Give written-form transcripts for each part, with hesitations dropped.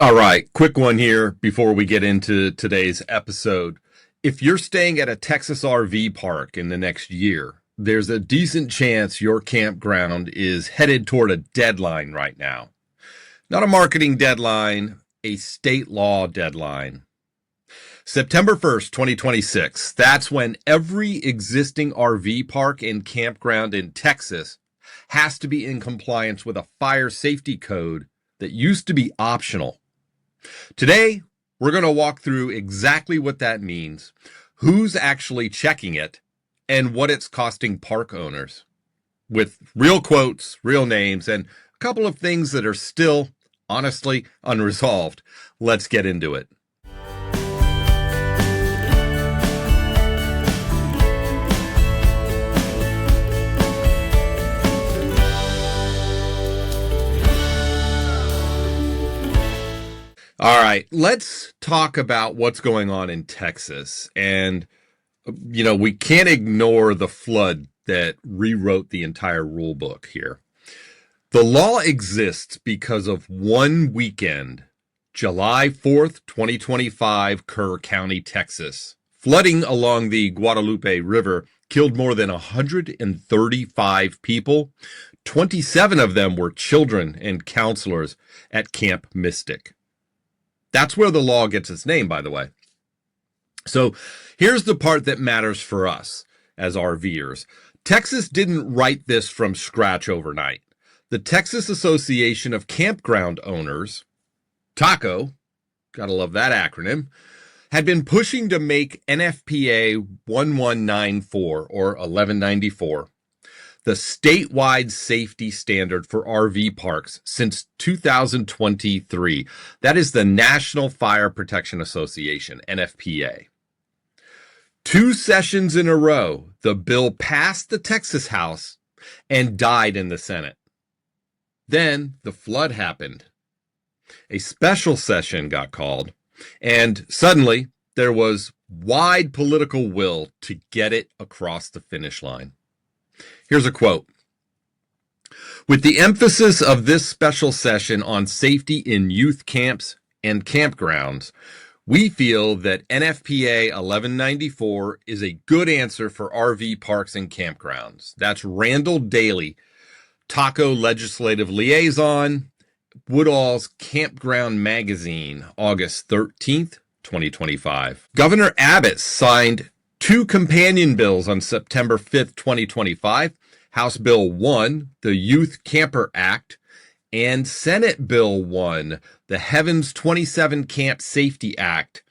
All right, quick one here before we get into today's episode. If you're staying at a Texas RV park in the next year, there's a decent chance your campground is headed toward a deadline right now. Not a marketing deadline, a state law deadline. September 1st, 2026. That's when every existing RV park and campground in Texas has to be in compliance with a fire safety code that used to be optional. Today, we're going to walk through exactly what that means, who's actually checking it, and what it's costing park owners, with real quotes, real names, and a couple of things that are still, honestly, unresolved. Let's get into it. All right, let's talk about what's going on in Texas. And, we can't ignore the flood that rewrote the entire rule book here. The law exists because of one weekend, July 4th, 2025, Kerr County, Texas. Flooding along the Guadalupe River killed more than 135 people. 27 of them were children and counselors at Camp Mystic. That's where the law gets its name, by the way. So here's the part that matters for us as RVers. Texas didn't write this from scratch overnight. The Texas Association of Campground Owners, TACO, gotta love that acronym, had been pushing to make NFPA 1194 or 1194 the statewide safety standard for RV parks since 2023. That is the National Fire Protection Association, NFPA. 2 sessions in a row, the bill passed the Texas House and died in the Senate. Then the flood happened. A special session got called, and suddenly there was wide political will to get it across the finish line. Here's a quote. With the emphasis of this special session on safety in youth camps and campgrounds, we feel that NFPA 1194 is a good answer for RV parks and campgrounds. That's Randall Daly, TACO Legislative Liaison, Woodall's Campground Magazine, August 13th, 2025. Governor Abbott signed 2 companion bills on September 5th, 2025, House Bill 1, the Youth Camper Act, and Senate Bill 1, the Heavens 27 Camp Safety Act.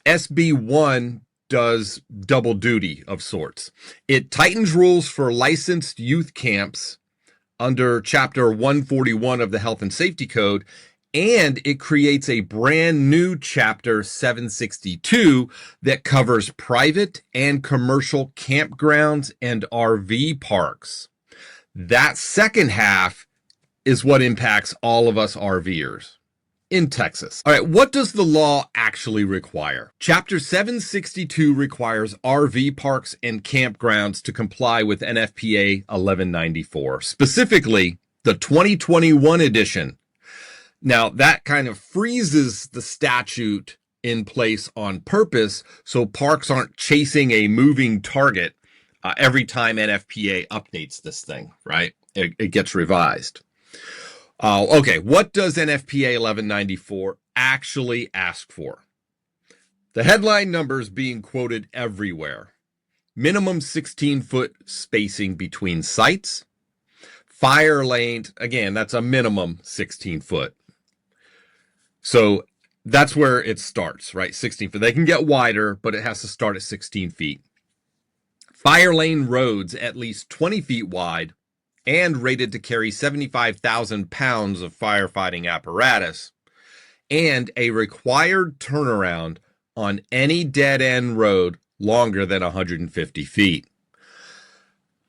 SB 1 does double duty of sorts. It tightens rules for licensed youth camps under Chapter 141 of the Health and Safety Code, and it creates a brand new Chapter 762 that covers private and commercial campgrounds and RV parks. That second half is what impacts all of us RVers in Texas. All right, what does the law actually require? Chapter 762 requires RV parks and campgrounds to comply with NFPA 1194, specifically the 2021 edition. Now, that kind of freezes the statute in place on purpose so parks aren't chasing a moving target every time NFPA updates this thing, right? It gets revised. Okay, what does NFPA 1194 actually ask for? The headline numbers being quoted everywhere. Minimum 16-foot spacing between sites. Fire lanes, again, that's a minimum 16 foot. So that's where it starts, right? 16 feet. They can get wider, but it has to start at 16 feet. Fire lane roads at least 20 feet wide and rated to carry 75,000 pounds of firefighting apparatus, and a required turnaround on any dead-end road longer than 150 feet.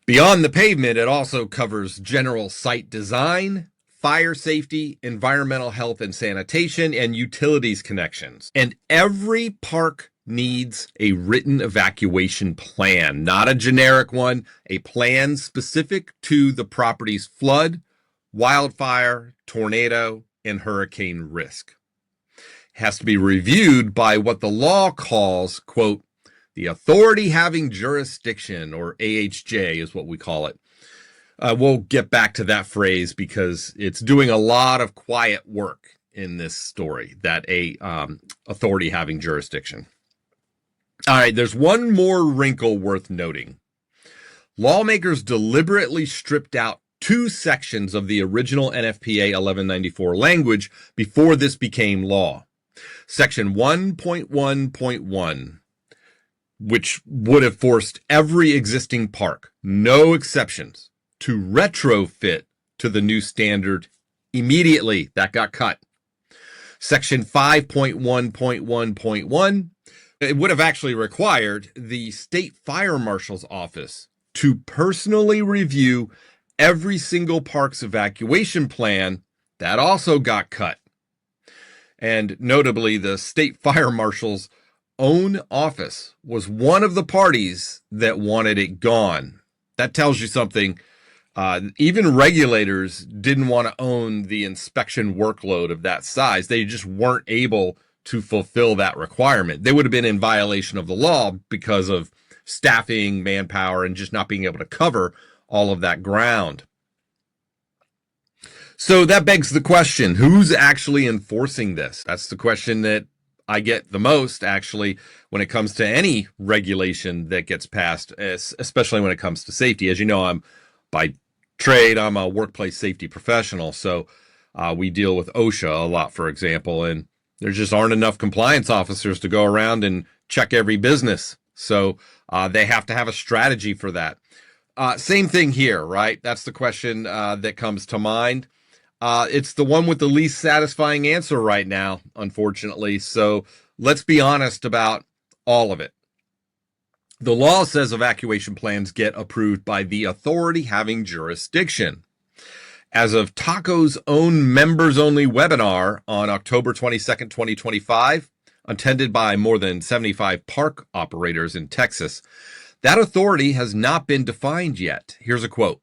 Beyond the pavement, it also covers general site design, fire safety, environmental health and sanitation, and utilities connections. And every park needs a written evacuation plan, not a generic one, a plan specific to the property's flood, wildfire, tornado, and hurricane risk. has to be reviewed by what the law calls, quote, the authority having jurisdiction, or AHJ is what we call it. We'll get back to that phrase because it's doing a lot of quiet work in this story, that authority having jurisdiction. All right, there's one more wrinkle worth noting. Lawmakers deliberately stripped out two sections of the original NFPA 1194 language before this became law. Section 1.1.1, which would have forced every existing park, no exceptions, to retrofit to the new standard immediately. That got cut. Section 5.1.1.1, it would have actually required the state fire marshal's office to personally review every single park's evacuation plan. That also got cut. And notably, the state fire marshal's own office was one of the parties that wanted it gone. That tells you something. Even regulators didn't want to own the inspection workload of that size. They just weren't able to fulfill that requirement. They would have been in violation of the law because of staffing, manpower, and just not being able to cover all of that ground. So that begs the question, who's actually enforcing this? That's the question that I get the most, actually, when it comes to any regulation that gets passed, especially when it comes to safety. As you know, I'm by trade, I'm a workplace safety professional. So we deal with OSHA a lot, for example, and there just aren't enough compliance officers to go around and check every business. So they have to have a strategy for that. Same thing here, right? That's the question that comes to mind. It's the one with the least satisfying answer right now, unfortunately. So let's be honest about all of it. The law says evacuation plans get approved by the authority having jurisdiction. As of Taco's own members-only webinar on October 22nd, 2025, attended by more than 75 park operators in Texas, that authority has not been defined yet. Here's a quote.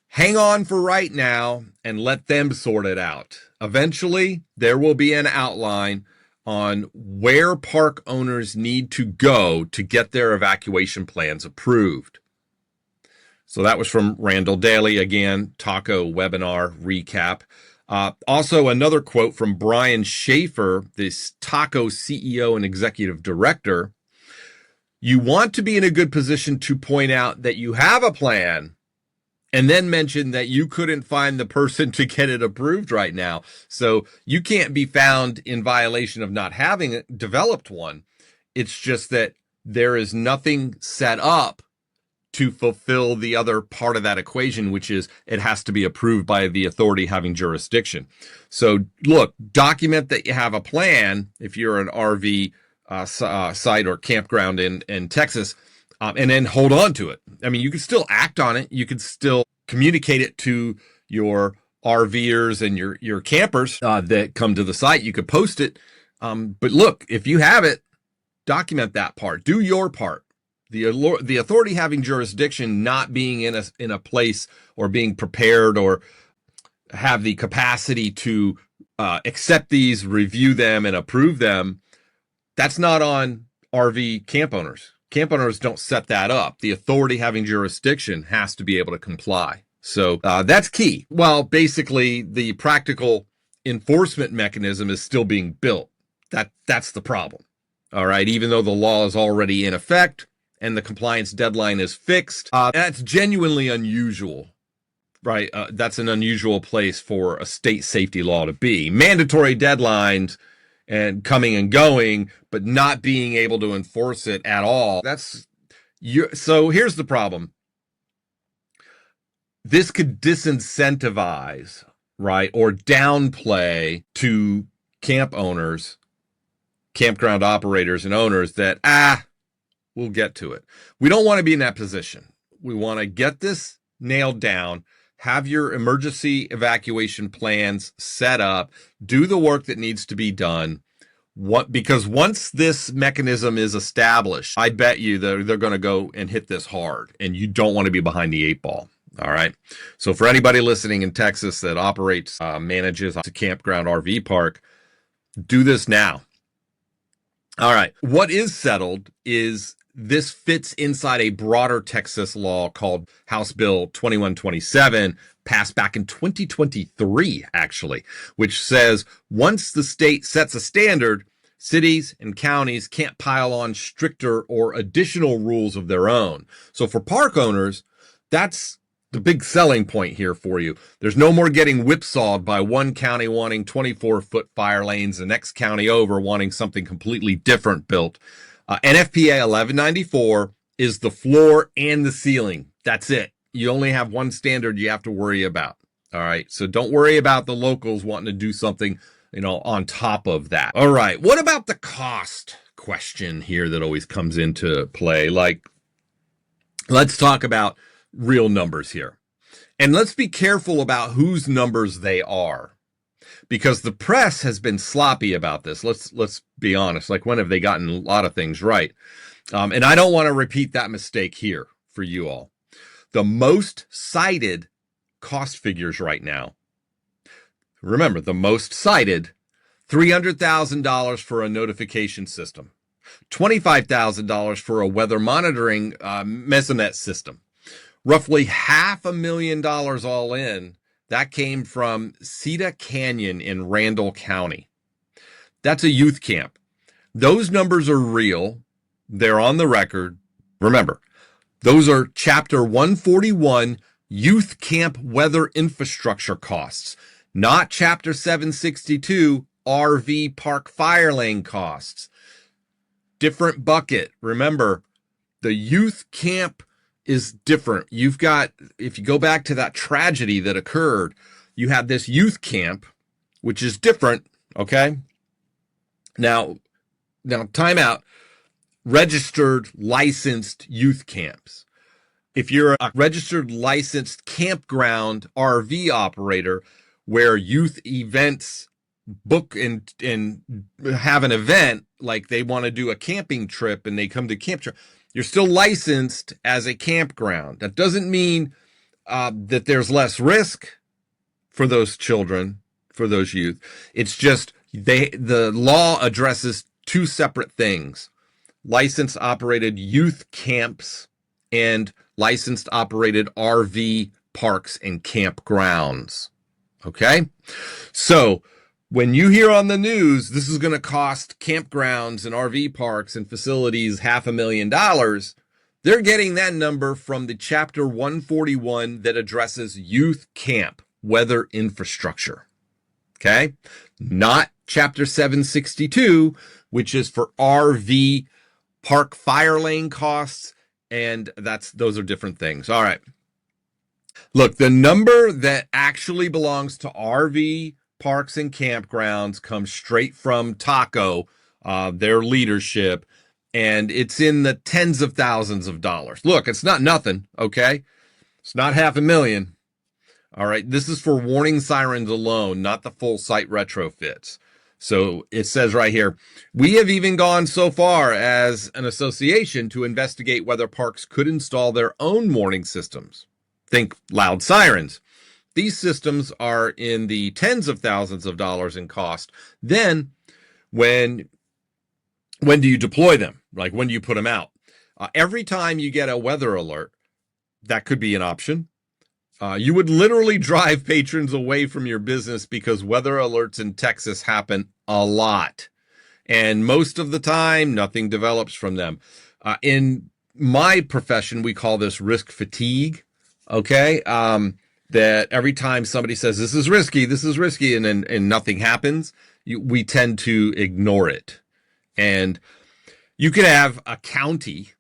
Hang on for right now and let them sort it out. Eventually, there will be an outline on where park owners need to go to get their evacuation plans approved. So that was from Randall Daly, again, Taco webinar recap. Also, another quote from Brian Schaefer, this Taco CEO and executive director. You want to be in a good position to point out that you have a plan and then mention that you couldn't find the person to get it approved right now. So you can't be found in violation of not having developed one. It's just that there is nothing set up to fulfill the other part of that equation, which is it has to be approved by the authority having jurisdiction. So look, document that you have a plan if you're an RV site or campground in Texas, and then hold on to it. I mean, you can still act on it. You can still communicate it to your RVers and your campers that come to the site. You could post it. But look, if you have it, document that part. Do your part. The authority having jurisdiction, not being in a place or being prepared or have the capacity to accept these, review them, and approve them, that's not on RV camp owners. Camp owners don't set that up. The authority having jurisdiction has to be able to comply. So that's key. Well, basically, the practical enforcement mechanism is still being built. That's the problem. All right. Even though the law is already in effect and the compliance deadline is fixed, that's genuinely unusual. Right. That's an unusual place for a state safety law to be. Mandatory deadlines and coming and going, but not being able to enforce it at all. So here's the problem. This could disincentivize, right, or downplay to camp owners, campground operators and owners that, we'll get to it. We don't want to be in that position. We want to get this nailed down, have your emergency evacuation plans set up, do the work that needs to be done. Because once this mechanism is established, I bet you they're going to go and hit this hard, and you don't want to be behind the eight ball. All right. So for anybody listening in Texas that operates, manages a campground RV park, Do this now. All right. What is settled is this fits inside a broader Texas law called House Bill 2127, passed back in 2023, actually, which says once the state sets a standard, cities and counties can't pile on stricter or additional rules of their own. So for park owners, that's the big selling point here for you. There's no more getting whipsawed by one county wanting 24-foot fire lanes, the next county over wanting something completely different built. NFPA 1194 is the floor and the ceiling. That's it. You only have one standard you have to worry about. All right. So don't worry about the locals wanting to do something, on top of that. All right. What about the cost question here that always comes into play? Like, let's talk about real numbers here. And let's be careful about whose numbers they are, because the press has been sloppy about this. Let's be honest. Like, when have they gotten a lot of things right? And I don't want to repeat that mistake here for you all. The most cited cost figures right now, remember, the most cited, $300,000 for a notification system, $25,000 for a weather monitoring mesonet system, roughly $500,000 all in. That came from Cedar Canyon in Randall County. That's a youth camp. Those numbers are real. They're on the record. Remember, those are Chapter 141 youth camp weather infrastructure costs, not Chapter 762 RV park fire lane costs. Different bucket. Remember, the youth camp is different. You've got, if you go back to that tragedy that occurred, you have this youth camp, which is different. Okay. Now time out. Registered licensed youth camps. If you're a registered licensed campground RV operator where youth events book and have an event, like they want to do a camping trip and they come to camp trip, you're still licensed as a campground. That doesn't mean that there's less risk for those children, for those youth. It's just the law addresses two separate things: licensed operated youth camps and licensed operated RV parks and campgrounds. Okay? So when you hear on the news, this is going to cost campgrounds and RV parks and facilities $500,000, they're getting that number from the Chapter 141 that addresses youth camp weather infrastructure. Okay? Not Chapter 762, which is for RV park fire lane costs, and those are different things. All right. Look, the number that actually belongs to RV parks and campgrounds comes straight from TACO, their leadership, and it's in the tens of thousands of dollars. Look, it's not nothing, okay? It's not $500,000. All right, this is for warning sirens alone, not the full site retrofits. So it says right here, we have even gone so far as an association to investigate whether parks could install their own warning systems. Think loud sirens. These systems are in the tens of thousands of dollars in cost. Then when do you deploy them? Like, when do you put them out? Every time you get a weather alert, that could be an option. You would literally drive patrons away from your business because weather alerts in Texas happen a lot. And most of the time, nothing develops from them. In my profession, we call this risk fatigue. Okay. That every time somebody says, this is risky, and nothing happens, we tend to ignore it. And you could have a county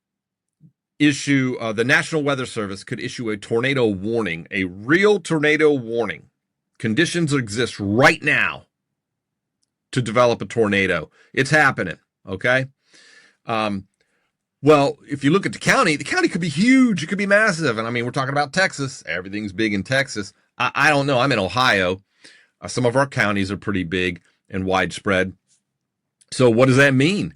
issue, the National Weather Service could issue a tornado warning, a real tornado warning. Conditions exist right now to develop a tornado. It's happening, okay? Well, if you look at the county could be huge. It could be massive. And I mean, we're talking about Texas. Everything's big in Texas. I don't know. I'm in Ohio. Some of our counties are pretty big and widespread. So what does that mean,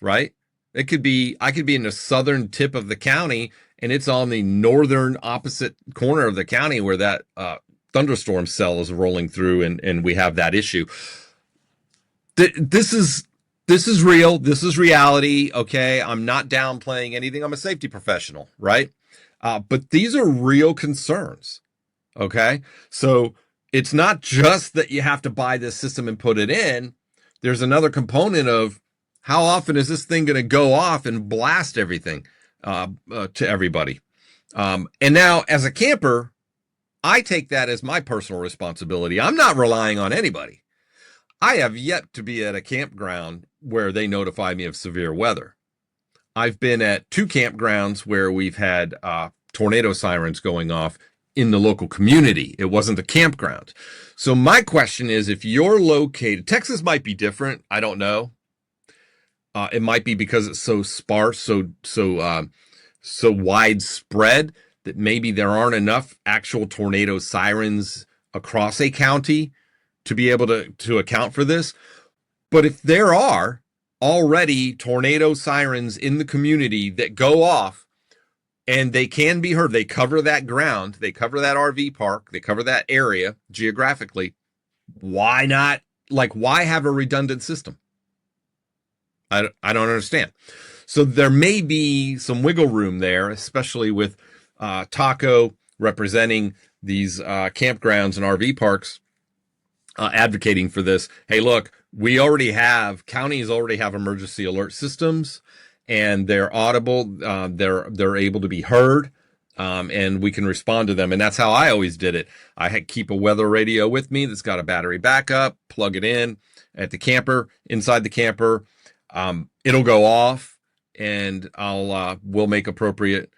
right? I could be in the southern tip of the county, and it's on the northern opposite corner of the county where that thunderstorm cell is rolling through, and we have that issue. This is real. This is reality. Okay, I'm not downplaying anything. I'm a safety professional, right? But these are real concerns. Okay, so it's not just that you have to buy this system and put it in. There's another component of how often is this thing going to go off and blast everything to everybody. And now, as a camper, I take that as my personal responsibility. I'm not relying on anybody. I have yet to be at a campground where they notify me of severe weather. I've been at 2 campgrounds where we've had tornado sirens going off in the local community. It wasn't the campground. So my question is, if you're located, Texas might be different. I don't know. It might be because it's so sparse, so widespread that maybe there aren't enough actual tornado sirens across a county to be able to account for this. But if there are already tornado sirens in the community that go off and they can be heard, they cover that ground, they cover that RV park, they cover that area geographically, why not? Like, why have a redundant system? I don't understand. So there may be some wiggle room there, especially with Taco representing these campgrounds and RV parks advocating for this. Hey, look, counties already have emergency alert systems, and they're audible. They're able to be heard, and we can respond to them. And that's how I always did it. I keep a weather radio with me that's got a battery backup. Plug it in at the camper, inside the camper. It'll go off, and we'll make appropriate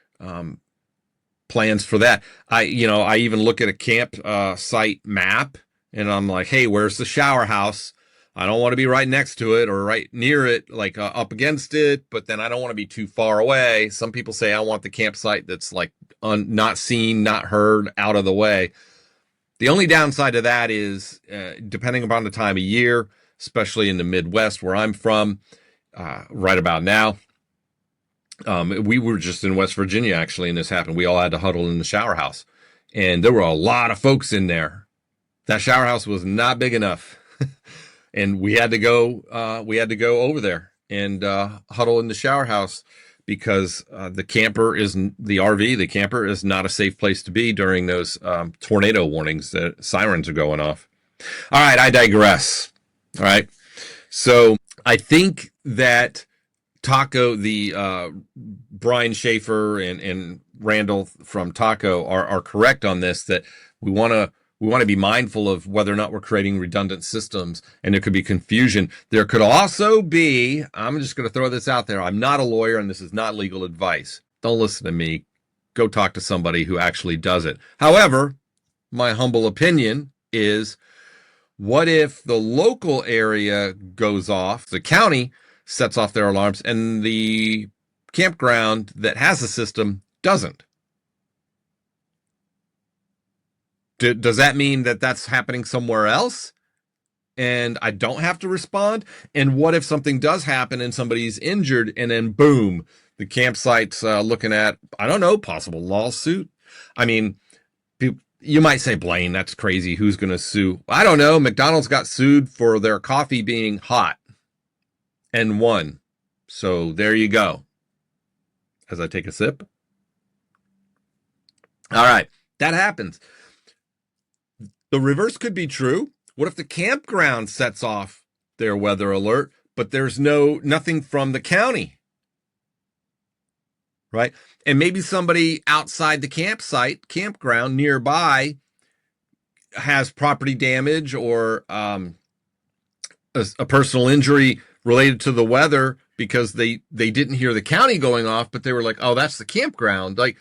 plans for that. I even look at a camp site map, and I'm like, hey, where's the shower house? I don't want to be right next to it or right near it, like up against it, but then I don't want to be too far away. Some people say I want the campsite that's like not seen, not heard, out of the way. The only downside to that is, depending upon the time of year, especially in the Midwest where I'm from, right about now, we were just in West Virginia, actually, and this happened. We all had to huddle in the shower house, and there were a lot of folks in there. That shower house was not big enough. And we had to go over there and huddle in the shower house because the camper is not a safe place to be during those tornado warnings that sirens are going off. All right, I digress. All right. So I think that Taco, the Brian Schaefer and Randall from Taco are correct on this, that we want to be mindful of whether or not we're creating redundant systems, and there could be confusion. There could also be, I'm just going to throw this out there. I'm not a lawyer, and this is not legal advice. Don't listen to me. Go talk to somebody who actually does it. However, my humble opinion is, what if the local area goes off, the county sets off their alarms, and the campground that has the system doesn't? Does that mean that that's happening somewhere else and I don't have to respond? And what if something does happen and somebody's injured, and then boom, the campsite's looking at, I don't know, possible lawsuit? I mean, you might say, Blaine, that's crazy. Who's going to sue? I don't know. McDonald's got sued for their coffee being hot and won. So there you go. As I take a sip. All right, that happens. The reverse could be true. What if the campground sets off their weather alert, but there's nothing from the county, right? And maybe somebody outside the campground nearby has property damage or a personal injury related to the weather because they didn't hear the county going off, but they were like, oh, that's the campground. Like,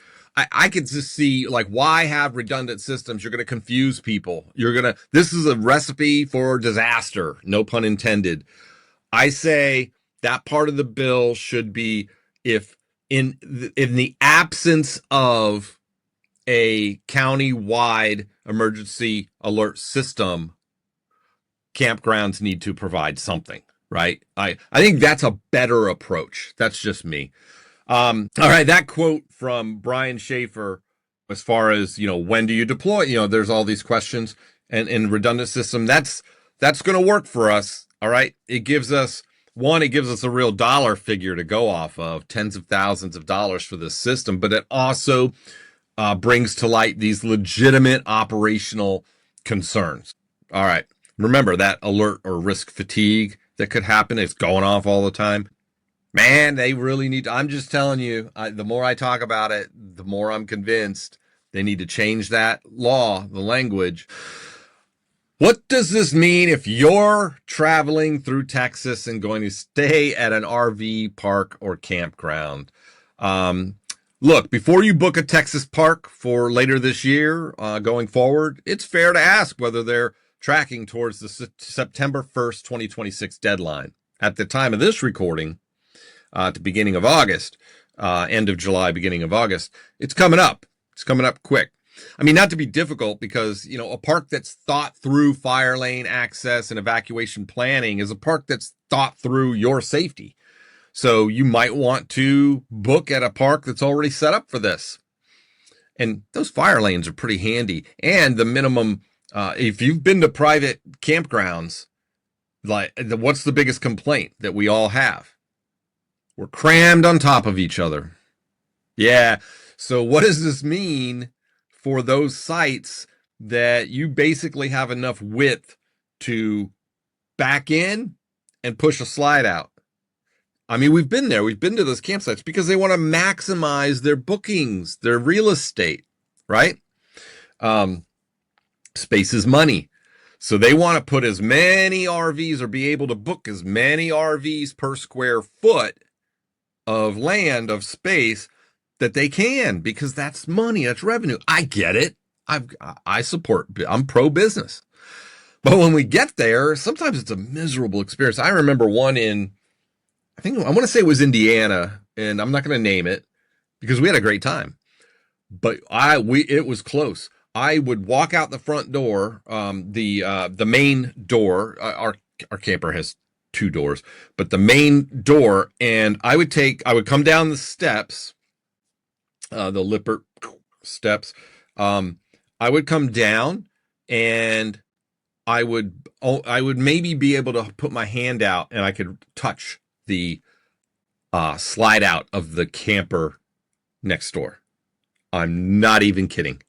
I could just see, like, why have redundant systems? You're going to confuse people. This is a recipe for disaster. No pun intended. I say that part of the bill should be, if in the absence of a county-wide emergency alert system, campgrounds need to provide something, right? I think that's a better approach. That's just me. All right, that quote from Brian Schaefer, as far as, when do you deploy? There's all these questions, and redundant system, that's going to work for us. All right. It gives us a real dollar figure to go off of, tens of thousands of dollars for this system, but it also brings to light these legitimate operational concerns. All right. Remember that alert or risk fatigue that could happen. It's going off all the time. Man, they really need to, I'm just telling you, the more I talk about it, the more I'm convinced they need to change that law, the language. What does this mean if you're traveling through Texas and going to stay at an RV park or campground? Look, before you book a Texas park for later this year, going forward, it's fair to ask whether they're tracking towards the September 1st, 2026 deadline. At the time of this recording, at the beginning of August, end of July, beginning of August, it's coming up. It's coming up quick. I mean, not to be difficult, because, you know, a park that's thought through fire lane access and evacuation planning is a park that's thought through your safety. So you might want to book at a park that's already set up for this. And those fire lanes are pretty handy. And the minimum, if you've been to private campgrounds, what's the biggest complaint that we all have? We're crammed on top of each other. Yeah. So what does this mean for those sites that you basically have enough width to back in and push a slide out? I mean, we've been there. We've been to those campsites because they want to maximize their bookings, their real estate, right? Space is money. So they want to put as many RVs or be able to book as many RVs per square foot of land, of space, that they can, because that's money, that's revenue. I get it. I support, I'm pro business. But when we get there, sometimes it's a miserable experience. I remember one in, I want to say it was Indiana, and I'm not going to name it because we had a great time, but it was close. I would walk out the front door, the main door. Our camper has two doors, but the main door, and I would come down the steps, the Lippert steps. I would come down, and I would maybe be able to put my hand out and I could touch the slide out of the camper next door. I'm not even kidding.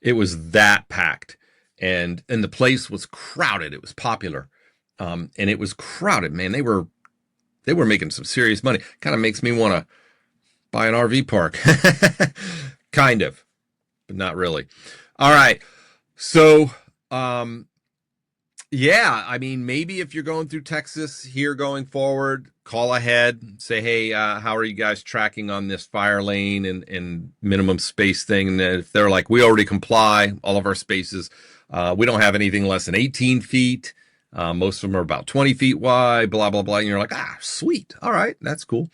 It was that packed, and the place was crowded. It was popular, and it was crowded. Man, they were making some serious money. Kind of makes me want to buy an RV park. Kind of, but not really. All right. So, yeah, I mean, maybe if you're going through Texas here going forward, call ahead, say, hey, how are you guys tracking on this fire lane and minimum space thing? And if they're like, we already comply, all of our spaces, we don't have anything less than 18 feet. Most of them are about 20 feet wide, blah, blah, blah. And you're like, sweet. All right. That's cool.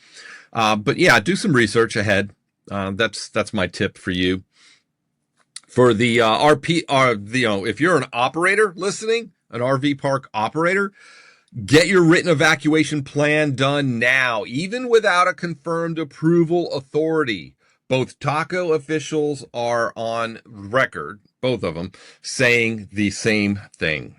But yeah, do some research ahead. That's my tip for you. For the if you're an operator listening, an RV park operator, get your written evacuation plan done now, even without a confirmed approval authority. Both TACO officials are on record, both of them, saying the same thing.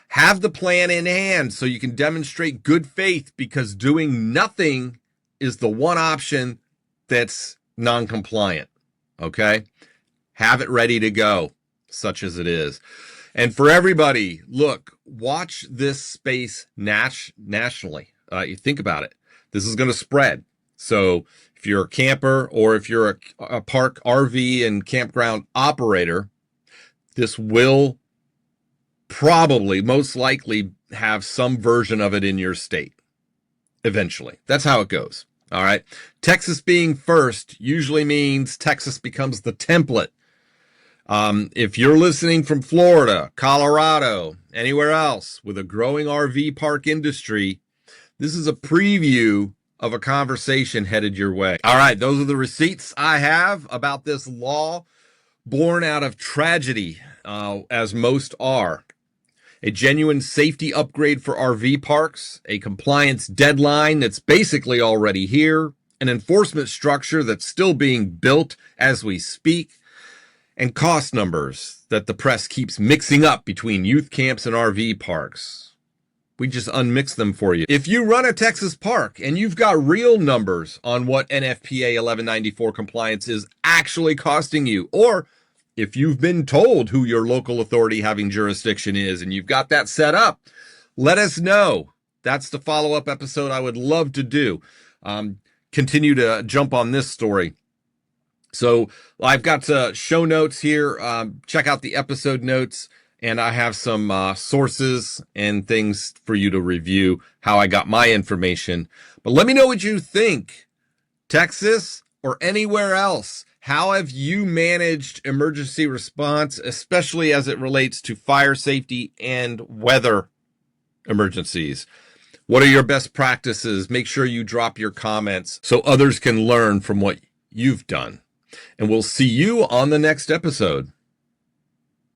Have the plan in hand so you can demonstrate good faith, because doing nothing is the one option that's non-compliant. Okay? Have it ready to go, such as it is. And for everybody, look, watch this space nationally. You think about it. This is going to spread. So if you're a camper, or if you're a park, RV, and campground operator, this will probably, most likely, have some version of it in your state eventually. That's how it goes. All right. Texas being first usually means Texas becomes the template. If you're listening from Florida, Colorado, anywhere else with a growing RV park industry, this is a preview of a conversation headed your way. All right, those are the receipts I have about this law, born out of tragedy, as most are. A genuine safety upgrade for RV parks, a compliance deadline that's basically already here, an enforcement structure that's still being built as we speak, and cost numbers that the press keeps mixing up between youth camps and RV parks. We just unmix them for you. If you run a Texas park and you've got real numbers on what NFPA 1194 compliance is actually costing you, or if you've been told who your local authority having jurisdiction is and you've got that set up, let us know. That's the follow-up episode I would love to do. Continue to jump on this story. So I've got show notes here. Check out the episode notes, and I have some sources and things for you to review how I got my information. But let me know what you think. Texas or anywhere else, how have you managed emergency response, especially as it relates to fire safety and weather emergencies? What are your best practices? Make sure you drop your comments so others can learn from what you've done. And we'll see you on the next episode.